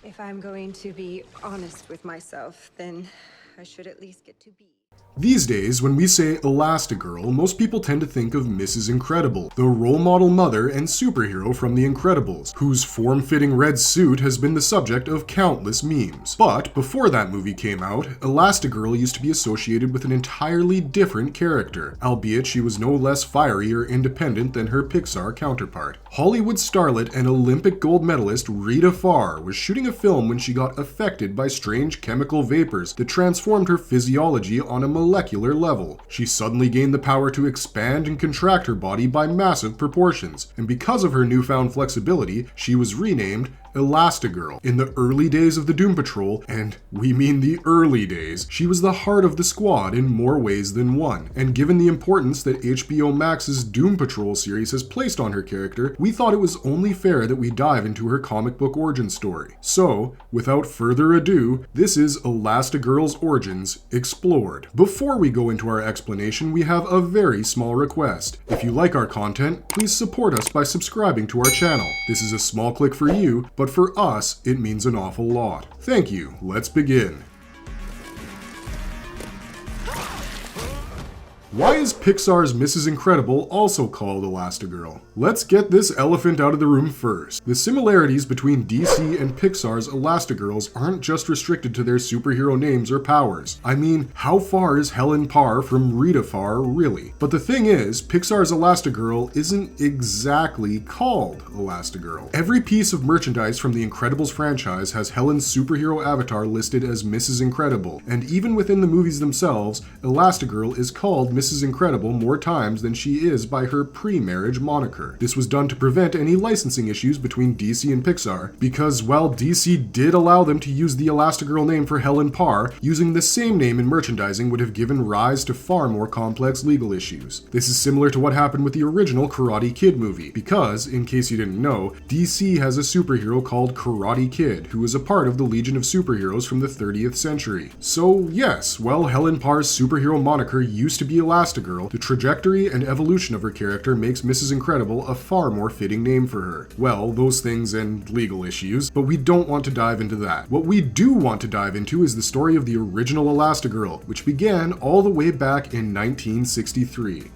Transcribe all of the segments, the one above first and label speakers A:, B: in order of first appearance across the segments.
A: If I'm going to be honest with myself, then I should at least get to be.
B: These days, when we say Elastigirl, most people tend to think of Mrs. Incredible, the role model mother and superhero from The Incredibles, whose form-fitting red suit has been the subject of countless memes. But before that movie came out, Elastigirl used to be associated with an entirely different character, albeit she was no less fiery or independent than her Pixar counterpart. Hollywood starlet and Olympic gold medalist Rita Farr was shooting a film when she got affected by strange chemical vapors that transformed her physiology on a molecular level. She suddenly gained the power to expand and contract her body by massive proportions, and because of her newfound flexibility, she was renamed Elastigirl. In the early days of the Doom Patrol, and we mean the early days, she was the heart of the squad in more ways than one. And given the importance that HBO Max's Doom Patrol series has placed on her character, we thought it was only fair that we dive into her comic book origin story. So, without further ado, this is Elastigirl's origins explored. Before we go into our explanation, we have a very small request. If you like our content, please support us by subscribing to our channel. This is a small click for you, but for us, it means an awful lot. Thank you. Let's begin. Why is Pixar's Mrs. Incredible also called Elastigirl? Let's get this elephant out of the room first. The similarities between DC and Pixar's Elastigirls aren't just restricted to their superhero names or powers. I mean, how far is Helen Parr from Rita Farr, really? But the thing is, Pixar's Elastigirl isn't exactly called Elastigirl. Every piece of merchandise from the Incredibles franchise has Helen's superhero avatar listed as Mrs. Incredible, and even within the movies themselves, Elastigirl is called Mrs. Incredible more times than she is by her pre-marriage moniker. This was done to prevent any licensing issues between DC and Pixar, because while DC did allow them to use the Elastigirl name for Helen Parr, using the same name in merchandising would have given rise to far more complex legal issues. This is similar to what happened with the original Karate Kid movie, because, in case you didn't know, DC has a superhero called Karate Kid, who is a part of the Legion of Superheroes from the 30th century. So yes, while Helen Parr's superhero moniker used to be Elastigirl, the trajectory and evolution of her character makes Mrs. Incredible a far more fitting name for her. Well, those things and legal issues, but we don't want to dive into that. What we do want to dive into is the story of the original Elastigirl, which began all the way back in 1963.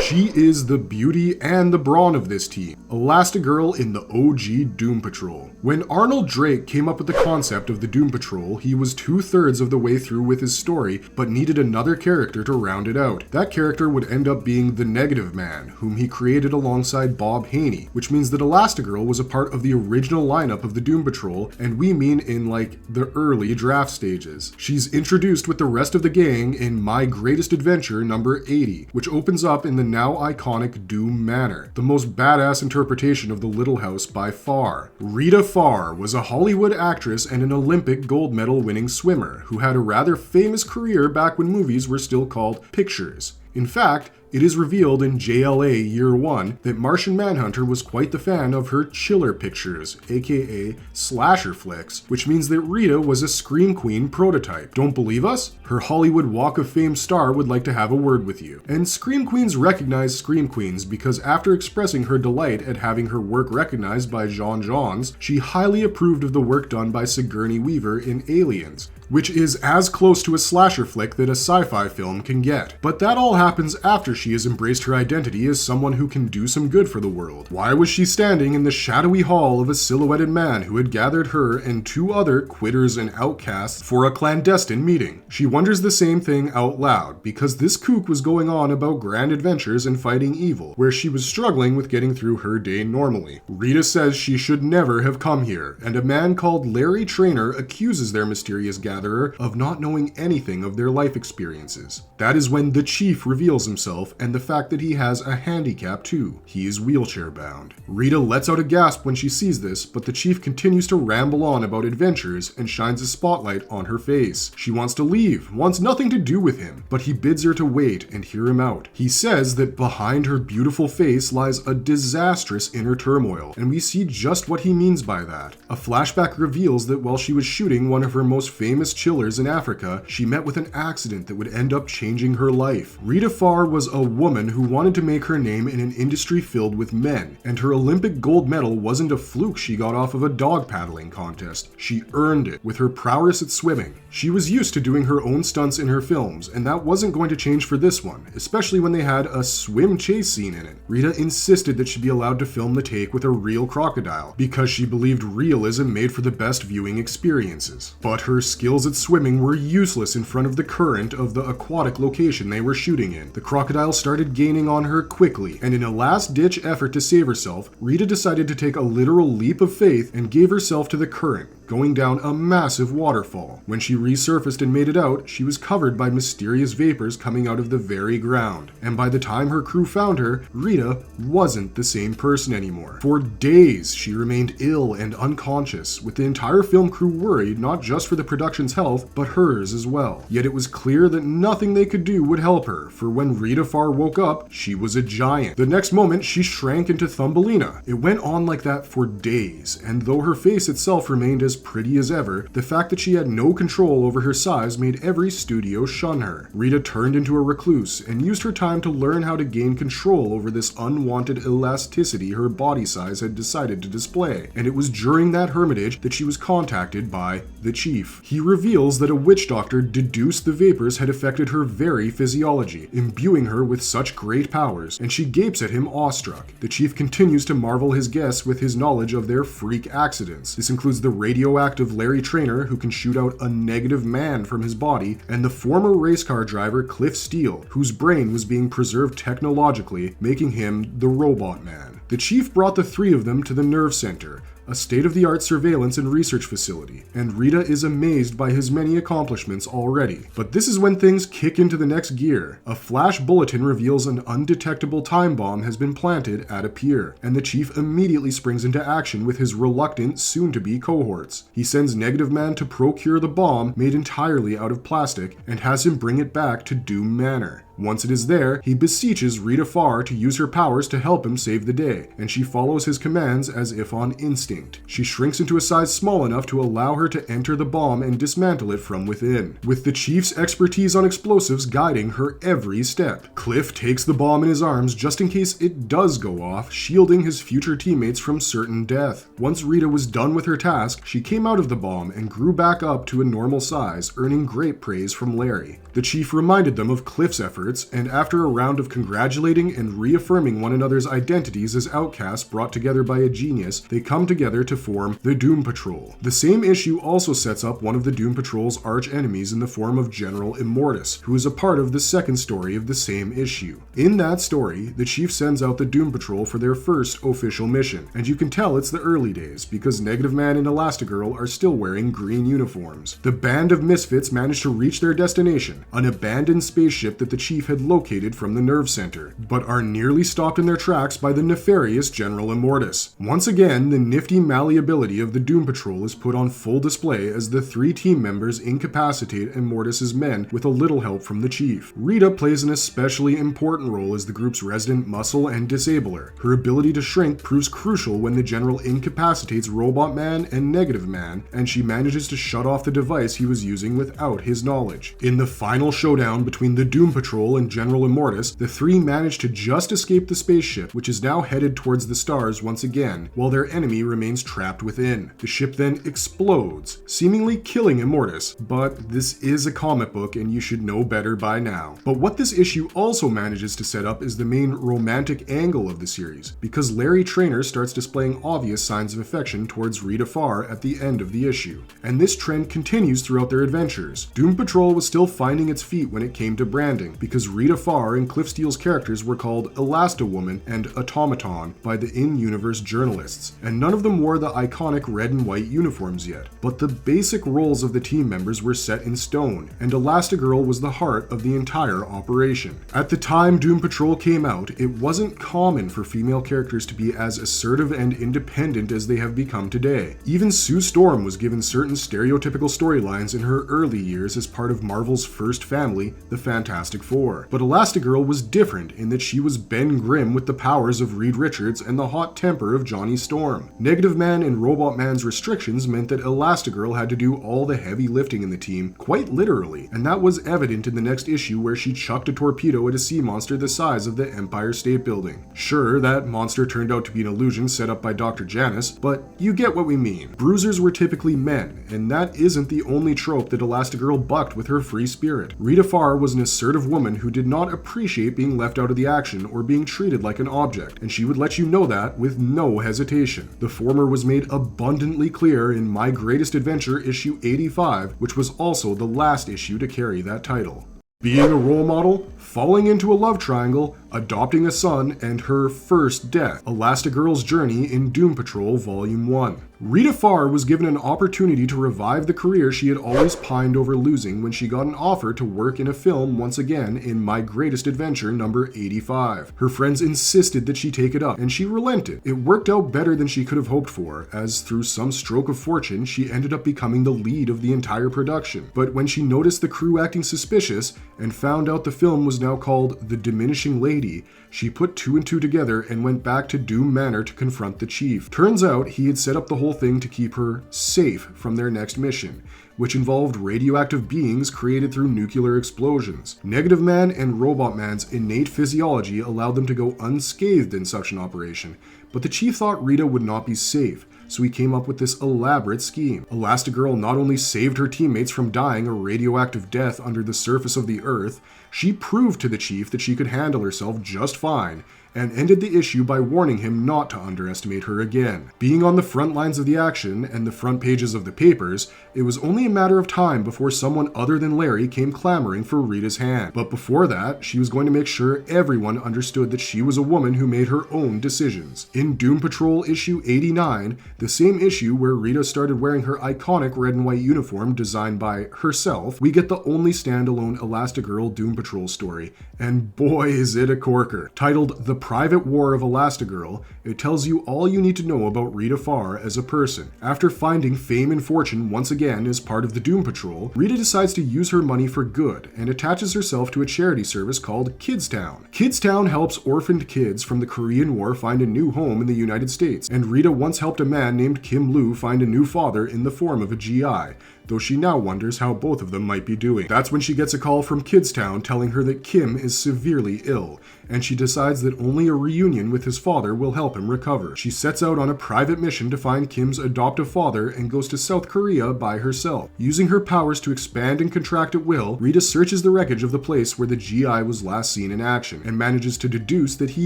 B: She is the beauty and the brawn of this team, Elastigirl in the OG Doom Patrol. When Arnold Drake came up with the concept of the Doom Patrol, he was 2/3 of the way through with his story, but needed another character to round it out. That character would end up being the Negative Man, whom he created alongside Bob Haney, which means that Elastigirl was a part of the original lineup of the Doom Patrol, and we mean in like the early draft stages. She's introduced with the rest of the gang in My Greatest Adventure number 80, which opens up in the now iconic Doom Manor, the most badass interpretation of the Little House by far. Rita Farr was a Hollywood actress and an Olympic gold medal winning swimmer who had a rather famous career back when movies were still called pictures. In fact, it is revealed in JLA Year 1 that Martian Manhunter was quite the fan of her chiller pictures, aka slasher flicks, which means that Rita was a Scream Queen prototype. Don't believe us? Her Hollywood Walk of Fame star would like to have a word with you. And Scream Queens recognize Scream Queens because after expressing her delight at having her work recognized by Jean Johns, she highly approved of the work done by Sigourney Weaver in Aliens, which is as close to a slasher flick that a sci-fi film can get. But that all happens after she has embraced her identity as someone who can do some good for the world. Why was she standing in the shadowy hall of a silhouetted man who had gathered her and 2 other quitters and outcasts for a clandestine meeting? She wonders the same thing out loud, because this kook was going on about grand adventures and fighting evil, where she was struggling with getting through her day normally. Rita says she should never have come here, and a man called Larry Trainer accuses their mysterious gatherer of not knowing anything of their life experiences. That is when the Chief reveals himself and the fact that he has a handicap too. He is wheelchair bound. Rita lets out a gasp when she sees this, but the Chief continues to ramble on about adventures and shines a spotlight on her face. She wants to leave, wants nothing to do with him, but he bids her to wait and hear him out. He says that behind her beautiful face lies a disastrous inner turmoil, and we see just what he means by that. A flashback reveals that while she was shooting one of her most famous famous chillers in Africa, she met with an accident that would end up changing her life. Rita Farr was a woman who wanted to make her name in an industry filled with men, and her Olympic gold medal wasn't a fluke she got off of a dog paddling contest. She earned it with her prowess at swimming. She was used to doing her own stunts in her films, and that wasn't going to change for this one, especially when they had a swim chase scene in it. Rita insisted that she be allowed to film the take with a real crocodile, because she believed realism made for the best viewing experiences. But her skills at swimming were useless in front of the current of the aquatic location they were shooting in. The crocodile started gaining on her quickly, and in a last-ditch effort to save herself, Rita decided to take a literal leap of faith and gave herself to the current, going down a massive waterfall. When she resurfaced and made it out, she was covered by mysterious vapors coming out of the very ground. And by the time her crew found her, Rita wasn't the same person anymore. For days, she remained ill and unconscious, with the entire film crew worried not just for the production's health, but hers as well. Yet it was clear that nothing they could do would help her, for when Rita Farr woke up, she was a giant. The next moment, she shrank into Thumbelina. It went on like that for days, and though her face itself remained as pretty as ever, the fact that she had no control over her size made every studio shun her. Rita turned into a recluse and used her time to learn how to gain control over this unwanted elasticity her body size had decided to display, and it was during that hermitage that she was contacted by the Chief. He reveals that a witch doctor deduced the vapors had affected her very physiology, imbuing her with such great powers, and she gapes at him awestruck. The Chief continues to marvel his guests with his knowledge of their freak accidents. This includes the radioactive Larry Trainer, who can shoot out a negative man from his body, and the former race car driver Cliff Steele, whose brain was being preserved technologically, making him the Robot Man. The Chief brought the three of them to the Nerve Center, a state-of-the-art surveillance and research facility, and Rita is amazed by his many accomplishments already. But this is when things kick into the next gear. A flash bulletin reveals an undetectable time bomb has been planted at a pier, and the Chief immediately springs into action with his reluctant, soon-to-be cohorts. He sends Negative Man to procure the bomb made entirely out of plastic, and has him bring it back to Doom Manor. Once it is there, he beseeches Rita Farr to use her powers to help him save the day, and she follows his commands as if on instinct. She shrinks into a size small enough to allow her to enter the bomb and dismantle it from within, with the Chief's expertise on explosives guiding her every step. Cliff takes the bomb in his arms just in case it does go off, shielding his future teammates from certain death. Once Rita was done with her task, she came out of the bomb and grew back up to a normal size, earning great praise from Larry. The Chief reminded them of Cliff's efforts, and after a round of congratulating and reaffirming one another's identities as outcasts brought together by a genius, they come together to form the Doom Patrol. The same issue also sets up one of the Doom Patrol's arch enemies in the form of General Immortus, who is a part of the second story of the same issue. In that story, the Chief sends out the Doom Patrol for their first official mission, and you can tell it's the early days, because Negative Man and Elastigirl are still wearing green uniforms. The band of misfits manage to reach their destination, an abandoned spaceship that the Chief had located from the Nerve Center, but are nearly stopped in their tracks by the nefarious General Immortus. Once again, the nifty malleability of the Doom Patrol is put on full display as the three team members incapacitate Immortus's men with a little help from the Chief. Rita plays an especially important role as the group's resident muscle and disabler. Her ability to shrink proves crucial when the General incapacitates Robot Man and Negative Man, and she manages to shut off the device he was using without his knowledge. In the final showdown between the Doom Patrol and General Immortus, the three manage to just escape the spaceship, which is now headed towards the stars once again, while their enemy remains trapped within. The ship then explodes, seemingly killing Immortus, but this is a comic book and you should know better by now. But what this issue also manages to set up is the main romantic angle of the series, because Larry Trainer starts displaying obvious signs of affection towards Rita Farr at the end of the issue, and this trend continues throughout their adventures. Doom Patrol was still finding its feet when it came to branding, because Rita Farr and Cliff Steele's characters were called Elastowoman and Automaton by the in-universe journalists, and none of them wore the iconic red and white uniforms yet. But the basic roles of the team members were set in stone, and Elastigirl was the heart of the entire operation. At the time Doom Patrol came out, it wasn't common for female characters to be as assertive and independent as they have become today. Even Sue Storm was given certain stereotypical storylines in her early years as part of Marvel's first family, the Fantastic Four. But Elastigirl was different in that she was Ben Grimm with the powers of Reed Richards and the hot temper of Johnny Storm. Negative Negative Man and Robot Man's restrictions meant that Elastigirl had to do all the heavy lifting in the team, quite literally, and that was evident in the next issue where she chucked a torpedo at a sea monster the size of the Empire State Building. Sure, that monster turned out to be an illusion set up by Dr. Janus, but you get what we mean. Bruisers were typically men, and that isn't the only trope that Elastigirl bucked with her free spirit. Rita Farr was an assertive woman who did not appreciate being left out of the action or being treated like an object, and she would let you know that with no hesitation. The former was made abundantly clear in My Greatest Adventure issue 85, which was also the last issue to carry that title. Being a role model, falling into a love triangle, adopting a son, and her first death. Elastigirl's journey in Doom Patrol Volume 1. Rita Farr was given an opportunity to revive the career she had always pined over losing when she got an offer to work in a film once again in My Greatest Adventure number 85. Her friends insisted that she take it up, and she relented. It worked out better than she could have hoped for, as through some stroke of fortune, she ended up becoming the lead of the entire production. But when she noticed the crew acting suspicious, and found out the film was now called The Diminishing Lady, she put two and two together and went back to Doom Manor to confront the chief. Turns out he had set up the whole thing to keep her safe from their next mission, which involved radioactive beings created through nuclear explosions. Negative Man and Robot Man's innate physiology allowed them to go unscathed in such an operation, but the chief thought Rita would not be safe, so he came up with this elaborate scheme. Elastigirl not only saved her teammates from dying a radioactive death under the surface of the Earth, she proved to the chief that she could handle herself just fine, and ended the issue by warning him not to underestimate her again. Being on the front lines of the action and the front pages of the papers, it was only a matter of time before someone other than Larry came clamoring for Rita's hand. But before that, she was going to make sure everyone understood that she was a woman who made her own decisions. In Doom Patrol issue 89, the same issue where Rita started wearing her iconic red and white uniform designed by herself, we get the only standalone Elastigirl Doom Patrol story, and boy is it a corker. Titled The Private War of Elastigirl, it tells you all you need to know about Rita Farr as a person. After finding fame and fortune once again as part of the Doom Patrol, Rita decides to use her money for good and attaches herself to a charity service called Kidstown. Kidstown helps orphaned kids from the Korean War find a new home in the United States, and Rita once helped a man named Kim Lu find a new father in the form of a GI, though she now wonders how both of them might be doing. That's when she gets a call from Kidstown telling her that Kim is severely ill, and she decides that only a reunion with his father will help him recover. She sets out on a private mission to find Kim's adoptive father and goes to South Korea by herself. Using her powers to expand and contract at will, Rita searches the wreckage of the place where the GI was last seen in action, and manages to deduce that he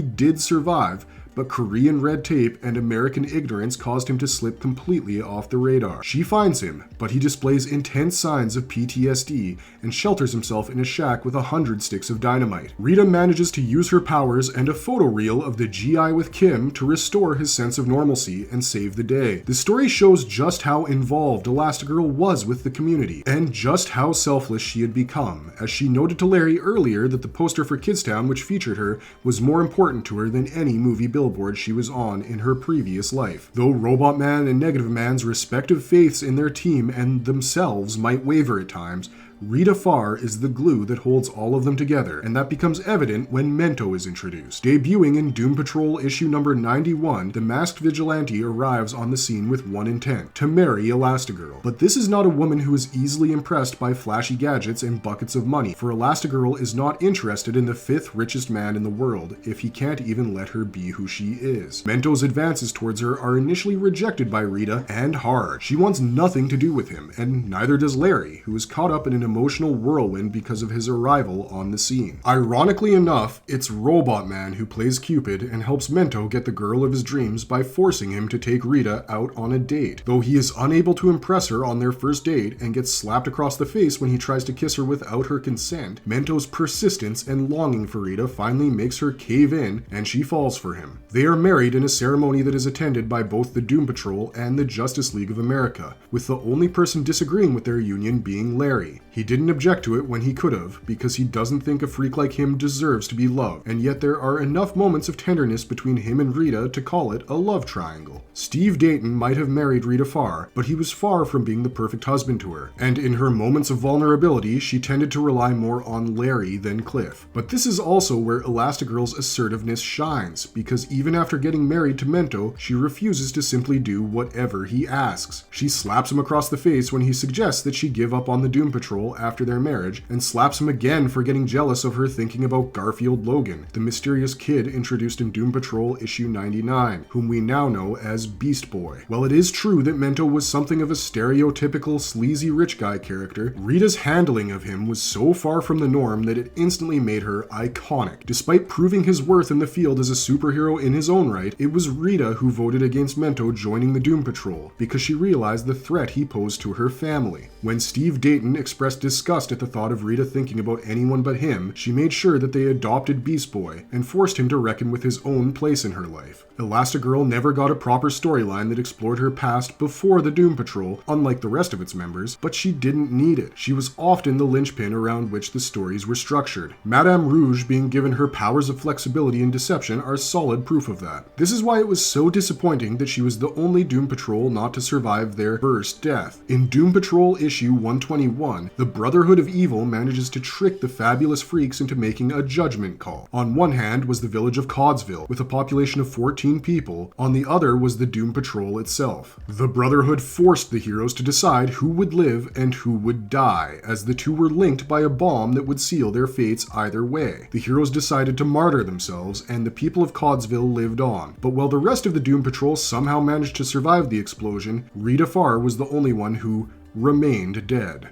B: did survive, but Korean red tape and American ignorance caused him to slip completely off the radar. She finds him, but he displays intense signs of PTSD and shelters himself in a shack with 100 sticks of dynamite. Rita manages to use her powers and a photo reel of the GI with Kim to restore his sense of normalcy and save the day. The story shows just how involved Elastigirl was with the community, and just how selfless she had become, as she noted to Larry earlier that the poster for Kidstown, which featured her, was more important to her than any movie billboard she was on in her previous life. Though Robot Man and Negative Man's respective faiths in their team and themselves might waver at times, Rita Farr is the glue that holds all of them together, and that becomes evident when Mento is introduced. Debuting in Doom Patrol issue number 91, the masked vigilante arrives on the scene with one intent: to marry Elastigirl. But this is not a woman who is easily impressed by flashy gadgets and buckets of money, for Elastigirl is not interested in the 5th richest man in the world if he can't even let her be who she is. Mento's advances towards her are initially rejected by Rita, and hard. She wants nothing to do with him, and neither does Larry, who is caught up in an emotional whirlwind because of his arrival on the scene. Ironically enough, it's Robot Man who plays Cupid and helps Mento get the girl of his dreams by forcing him to take Rita out on a date. Though he is unable to impress her on their first date and gets slapped across the face when he tries to kiss her without her consent, Mento's persistence and longing for Rita finally makes her cave in, and she falls for him. They are married in a ceremony that is attended by both the Doom Patrol and the Justice League of America, with the only person disagreeing with their union being Larry. He didn't object to it when he could have, because he doesn't think a freak like him deserves to be loved, and yet there are enough moments of tenderness between him and Rita to call it a love triangle. Steve Dayton might have married Rita Farr, but he was far from being the perfect husband to her, and in her moments of vulnerability, she tended to rely more on Larry than Cliff. But this is also where Elastigirl's assertiveness shines, because even after getting married to Mento, she refuses to simply do whatever he asks. She slaps him across the face when he suggests that she give up on the Doom Patrol after their marriage, and slaps him again for getting jealous of her thinking about Garfield Logan, the mysterious kid introduced in Doom Patrol issue 99, whom we now know as Beast Boy. While it is true that Mento was something of a stereotypical sleazy rich guy character, Rita's handling of him was so far from the norm that it instantly made her iconic. Despite proving his worth in the field as a superhero in his own right, it was Rita who voted against Mento joining the Doom Patrol, because she realized the threat he posed to her family. When Steve Dayton expressed disgust at the thought of Rita thinking about anyone but him, she made sure that they adopted Beast Boy, and forced him to reckon with his own place in her life. Elastigirl never got a proper storyline that explored her past before the Doom Patrol, unlike the rest of its members, but she didn't need it. She was often the linchpin around which the stories were structured. Madame Rouge being given her powers of flexibility and deception are solid proof of that. This is why it was so disappointing that she was the only Doom Patrol not to survive their first death. In Doom Patrol issue 121, the Brotherhood of Evil manages to trick the Fabulous Freaks into making a judgment call. On one hand was the village of Codsville, with a population of 14 people, on the other was the Doom Patrol itself. The Brotherhood forced the heroes to decide who would live and who would die, as the two were linked by a bomb that would seal their fates either way. The heroes decided to martyr themselves, and the people of Codsville lived on. But while the rest of the Doom Patrol somehow managed to survive the explosion, Rita Farr was the only one who remained dead.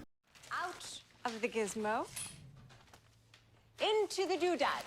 A: Out of the gizmo. Into the doodad.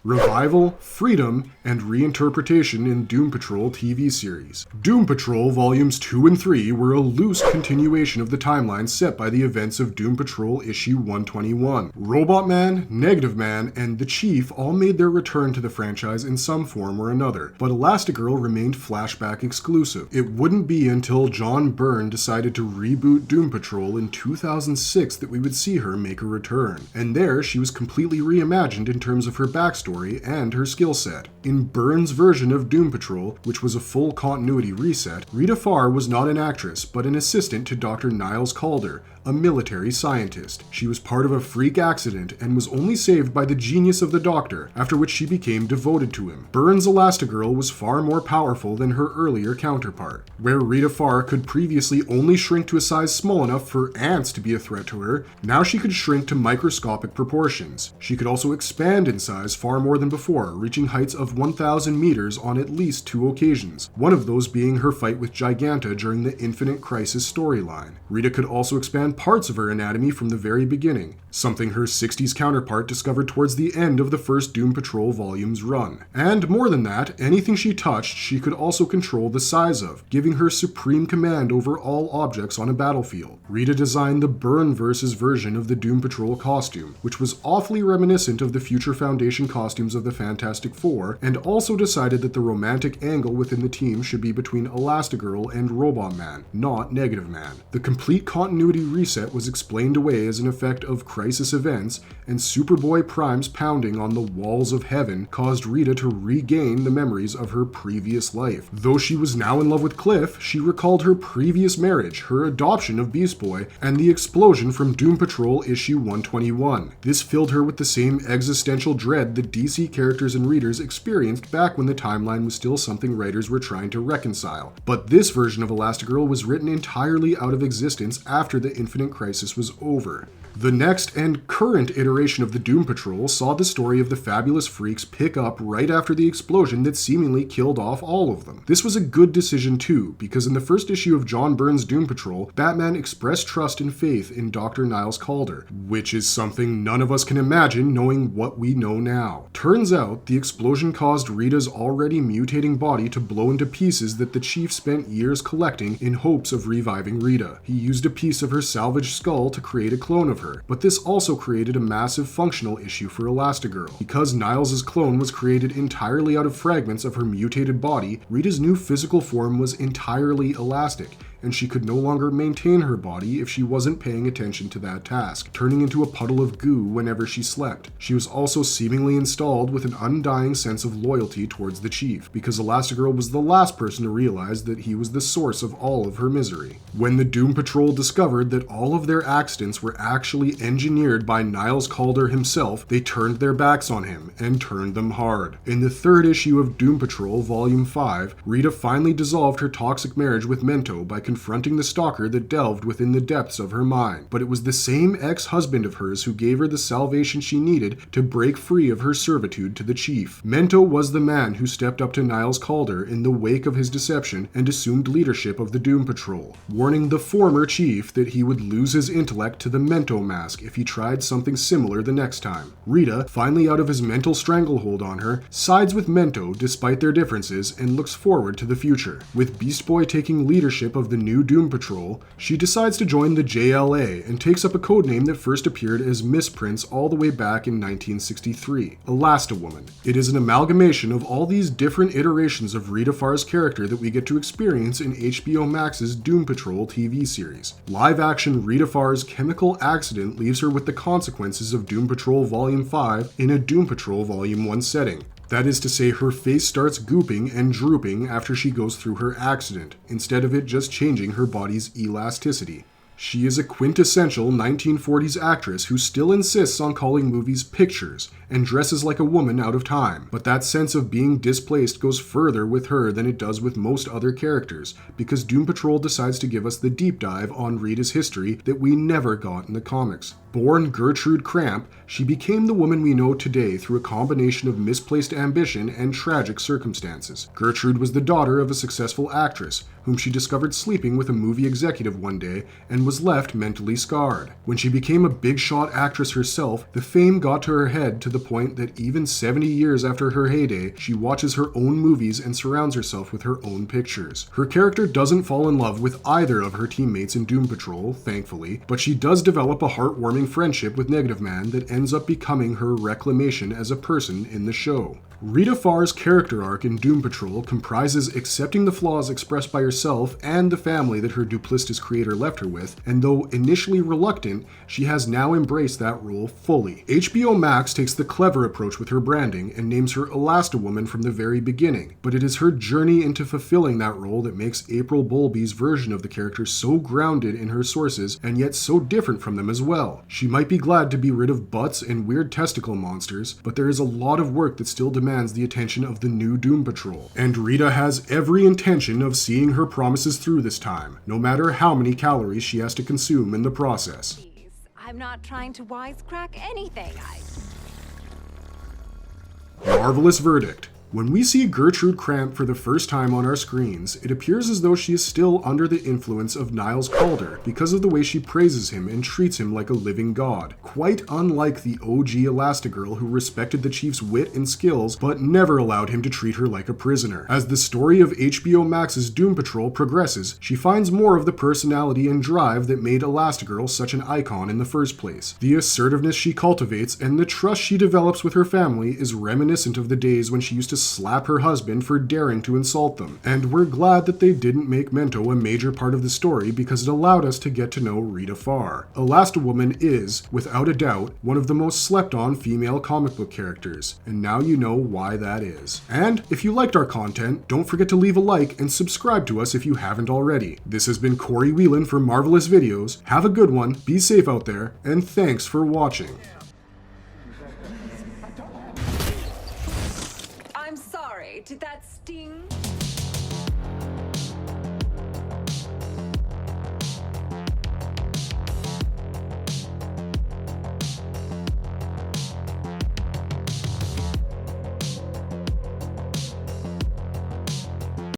B: Revival, freedom, and reinterpretation in Doom Patrol TV series. Doom Patrol Volumes 2 and 3 were a loose continuation of the timeline set by the events of Doom Patrol issue 121. Robot Man, Negative Man, and the Chief all made their return to the franchise in some form or another, but Elastigirl remained flashback exclusive. It wouldn't be until John Byrne decided to reboot Doom Patrol in 2006 that we would see her make a return, and there she was completely reimagined in terms of her backstory and her skill set. In Byrne's version of Doom Patrol, which was a full continuity reset, Rita Farr was not an actress, but an assistant to Dr. Niles Calder, a military scientist. She was part of a freak accident and was only saved by the genius of the Doctor, after which she became devoted to him. Byrne's Elastigirl was far more powerful than her earlier counterpart. Where Rita Farr could previously only shrink to a size small enough for ants to be a threat to her, now she could shrink to microscopic proportions. She could also expand in size far more than before, reaching heights of 1,000 meters on at least 2 occasions, one of those being her fight with Giganta during the Infinite Crisis storyline. Rita could also expand parts of her anatomy from the very beginning, something her 60s counterpart discovered towards the end of the first Doom Patrol volume's run. And more than that, anything she touched she could also control the size of, giving her supreme command over all objects on a battlefield. Rita designed the Byrne-versus version of the Doom Patrol costume, which was awfully reminiscent of the Future Foundation costumes of the Fantastic Four, and also decided that the romantic angle within the team should be between Elastigirl and Robot Man, not Negative Man. The complete continuity reset was explained away as an effect of crisis events, and Superboy Prime's pounding on the walls of heaven caused Rita to regain the memories of her previous life. Though she was now in love with Cliff, she recalled her previous marriage, her adoption of Beast Boy, and the explosion from Doom Patrol issue 121. This filled her with the same existential dread that DC characters and readers experienced back when the timeline was still something writers were trying to reconcile. But this version of Elastigirl was written entirely out of existence after the Infinite Crisis was over. The next and current iteration of the Doom Patrol saw the story of the Fabulous Freaks pick up right after the explosion that seemingly killed off all of them. This was a good decision too, because in the first issue of John Byrne's Doom Patrol, Batman expressed trust and faith in Dr. Niles Calder, which is something none of us can imagine knowing what we know now. Turns out, the explosion caused Rita's already mutating body to blow into pieces that the Chief spent years collecting in hopes of reviving Rita. He used a piece of her salvaged skull to create a clone of her, but this also created a massive functional issue for Elastigirl. Because Niles' clone was created entirely out of fragments of her mutated body, Rita's new physical form was entirely elastic, and she could no longer maintain her body if she wasn't paying attention to that task, turning into a puddle of goo whenever she slept. She was also seemingly installed with an undying sense of loyalty towards the Chief, because Elastigirl was the last person to realize that he was the source of all of her misery. When the Doom Patrol discovered that all of their accidents were actually engineered by Niles Caulder himself, they turned their backs on him, and turned them hard. In the third issue of Doom Patrol, Volume 5, Rita finally dissolved her toxic marriage with Mento by confronting the stalker that delved within the depths of her mind. But it was the same ex-husband of hers who gave her the salvation she needed to break free of her servitude to the Chief. Mento was the man who stepped up to Niles Caulder in the wake of his deception and assumed leadership of the Doom Patrol, warning the former Chief that he would lose his intellect to the Mento mask if he tried something similar the next time. Rita, finally out of his mental stranglehold on her, sides with Mento despite their differences and looks forward to the future. With Beast Boy taking leadership of the new Doom Patrol, she decides to join the JLA and takes up a codename that first appeared as Miss Prince all the way back in 1963, Elastawoman. It is an amalgamation of all these different iterations of Rita Farr's character that we get to experience in HBO Max's Doom Patrol TV series. Live-action Rita Farr's chemical accident leaves her with the consequences of Doom Patrol Volume 5 in a Doom Patrol Volume 1 setting. That is to say, her face starts gooping and drooping after she goes through her accident, instead of it just changing her body's elasticity. She is a quintessential 1940s actress who still insists on calling movies pictures and dresses like a woman out of time, but that sense of being displaced goes further with her than it does with most other characters, because Doom Patrol decides to give us the deep dive on Rita's history that we never got in the comics. Born Gertrude Cramp, she became the woman we know today through a combination of misplaced ambition and tragic circumstances. Gertrude was the daughter of a successful actress, whom she discovered sleeping with a movie executive one day and was left mentally scarred. When she became a big-shot actress herself, the fame got to her head to the point that even 70 years after her heyday, she watches her own movies and surrounds herself with her own pictures. Her character doesn't fall in love with either of her teammates in Doom Patrol, thankfully, but she does develop a heartwarming friendship with Negative Man that ends up becoming her reclamation as a person in the show. Rita Farr's character arc in Doom Patrol comprises accepting the flaws expressed by herself and the family that her duplicitous creator left her with, and though initially reluctant, she has now embraced that role fully. HBO Max takes the clever approach with her branding and names her Elastawoman from the very beginning, but it is her journey into fulfilling that role that makes April Bowlby's version of the character so grounded in her sources and yet so different from them as well. She might be glad to be rid of butts and weird testicle monsters, but there is a lot of work that still demands the attention of the new Doom Patrol, and Rita has every intention of seeing her promises through this time, no matter how many calories she has to consume in the process.
C: Please, I'm not trying to wisecrack anything.
B: Marvelous verdict. When we see Gertrude Cramp for the first time on our screens, it appears as though she is still under the influence of Niles Caulder because of the way she praises him and treats him like a living god, quite unlike the OG Elastigirl who respected the Chief's wit and skills but never allowed him to treat her like a prisoner. As the story of HBO Max's Doom Patrol progresses, she finds more of the personality and drive that made Elastigirl such an icon in the first place. The assertiveness she cultivates and the trust she develops with her family is reminiscent of the days when she used to slap her husband for daring to insult them, and we're glad that they didn't make Mento a major part of the story because it allowed us to get to know Rita Farr. Elastawoman is, without a doubt, one of the most slept-on female comic book characters, and now you know why that is. And if you liked our content, don't forget to leave a like and subscribe to us if you haven't already. This has been Corey Whelan for Marvelous Videos. Have a good one, be safe out there, and thanks for watching.
A: I'm sorry, did that sting?